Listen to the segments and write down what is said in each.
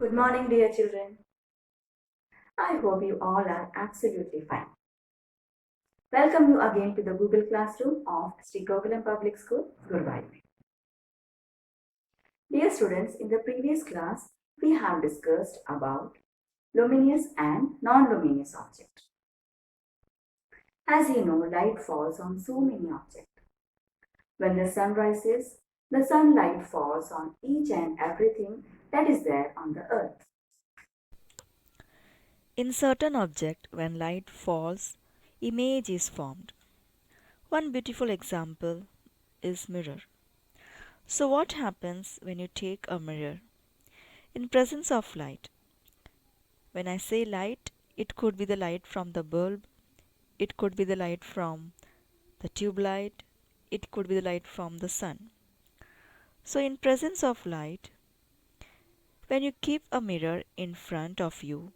Good morning, dear children. I hope you all are absolutely fine. Welcome you again to the Google Classroom of Sri Gokulam Public School, Guruvayur. Dear students, in the previous class, we have discussed about luminous and non-luminous objects. As you know, light falls on so many objects. When the sun rises, the sunlight falls on each and everything that is there on the earth. In certain object, when light falls, image is formed. One beautiful example is mirror. So what happens when you take a mirror? In presence of light. When I say light, it could be the light from the bulb, it could be the light from the tube light, it could be the light from the sun. So in presence of light, when you keep a mirror in front of you,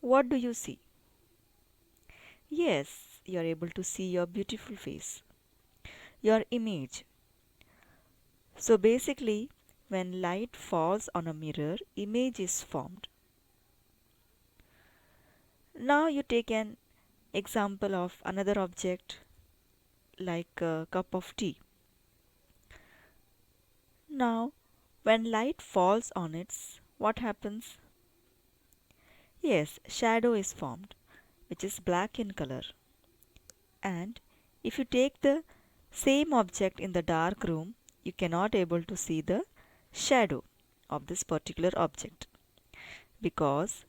what do you see? Yes, you are able to see your beautiful face, your image. So basically, when light falls on a mirror, image is formed. Now you take an example of another object like a cup of tea. Now, when light falls on it, what happens? Yes, shadow is formed, which is black in color. And if you take the same object in the dark room, you cannot able to see the shadow of this particular object because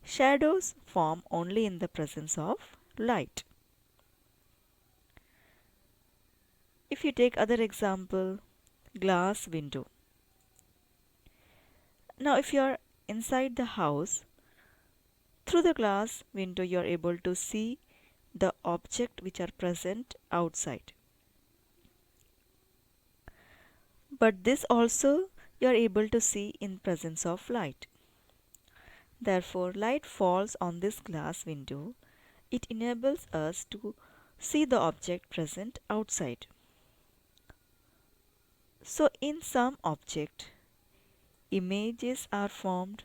shadows form only in the presence of light. If you take other example, glass window. Now if you are inside the house, through the glass window you are able to see the object which are present outside. But this also you are able to see in presence of light. Therefore, light falls on this glass window. It enables us to see the object present outside. So in some object, images are formed.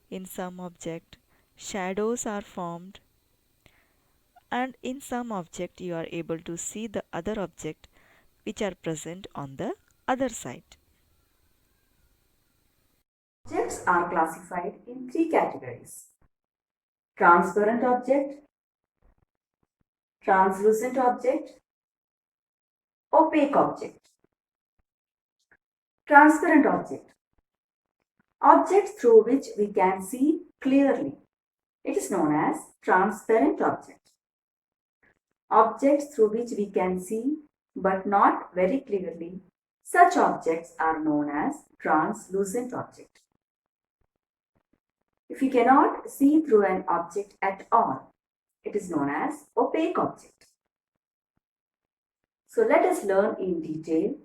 In some object, shadows are formed. And in some object, you are able to see the other object which are present on the other side. Objects are classified in three categories: transparent object, translucent object, opaque object. Transparent object. Object through which we can see clearly. It is known as transparent object. Objects through which we can see but not very clearly. Such objects are known as translucent object. If you cannot see through an object at all, it is known as opaque object. So let us learn in detail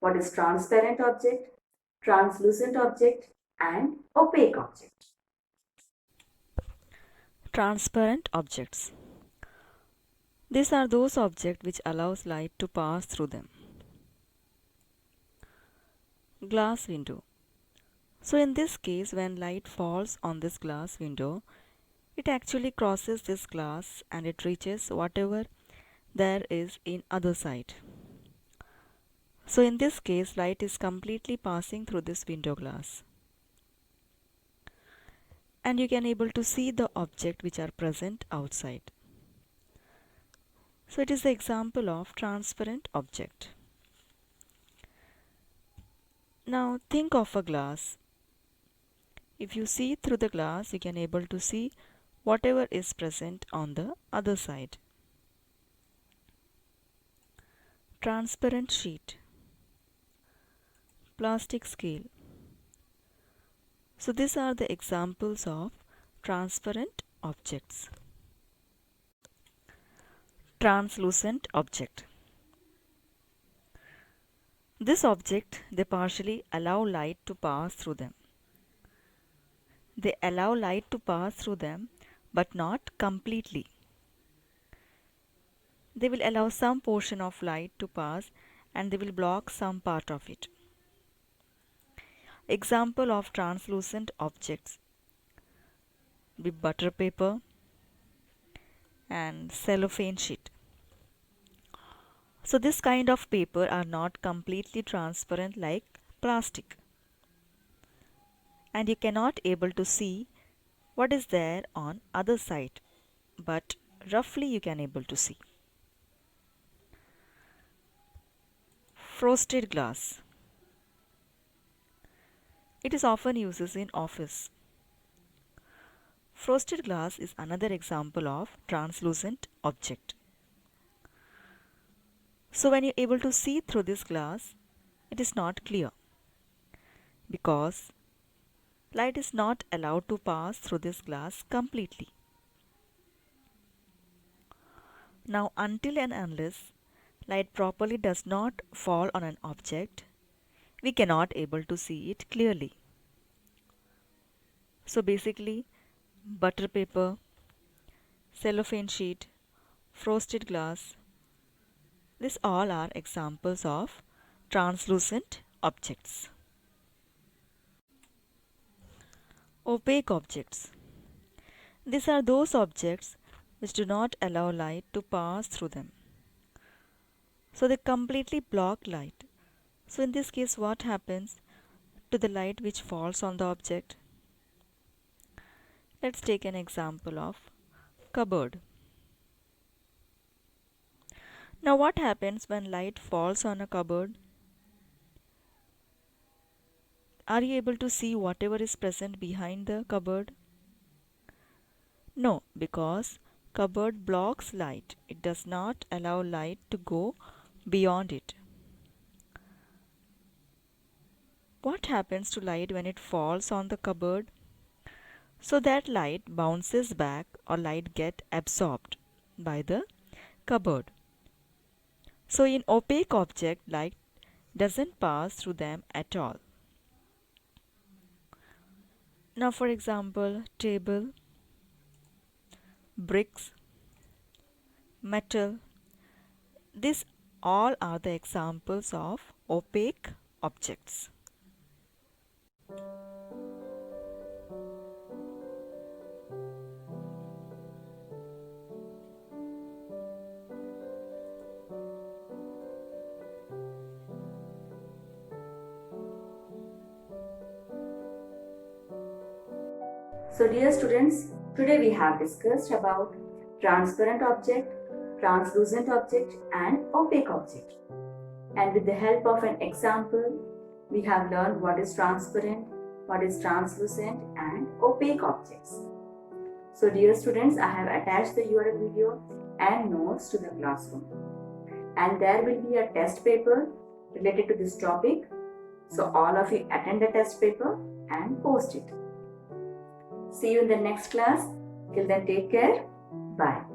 what is transparent object, translucent object and opaque object. Transparent objects. These are those objects which allows light to pass through them. Glass window. So in this case, when light falls on this glass window, it actually crosses this glass and it reaches whatever there is in other side. So in this case, light is completely passing through this window glass. And you can able to see the object which are present outside. So it is the example of transparent object. Now think of a glass. If you see through the glass, you can able to see whatever is present on the other side. Transparent sheet, plastic scale. So these are the examples of transparent objects. Translucent object. This object, they partially allow light to pass through them. They allow light to pass through them, but not completely. They will allow some portion of light to pass and they will block some part of it. Example of translucent objects be butter paper and cellophane sheet. So this kind of paper are not completely transparent like plastic, and you cannot able to see what is there on other side, but roughly you can able to see. Frosted glass. It is often used in office. Frosted glass is another example of translucent object. So when you're able to see through this glass, it is not clear because light is not allowed to pass through this glass completely. Now until and unless light properly does not fall on an object, we cannot able to see it clearly. So basically, butter paper, cellophane sheet, frosted glass, these all are examples of translucent objects. Opaque objects. These are those objects which do not allow light to pass through them. So they completely block light. So in this case, what happens to the light which falls on the object? Let's take an example of cupboard. Now what happens when light falls on a cupboard? Are you able to see whatever is present behind the cupboard? No, because cupboard blocks light. It does not allow light to go beyond it. What happens to light when it falls on the cupboard? So that light bounces back or light get absorbed by the cupboard. So in opaque object, light doesn't pass through them at all. Now for example, table, bricks, metal, these all are the examples of opaque objects. So dear students, today we have discussed about transparent object, translucent object and opaque object. And with the help of an example, we have learned what is transparent, what is translucent and opaque objects. So dear students, I have attached the URL video and notes to the classroom. And there will be a test paper related to this topic. So all of you attend the test paper and post it. See you in the next class. Till then, take care. Bye.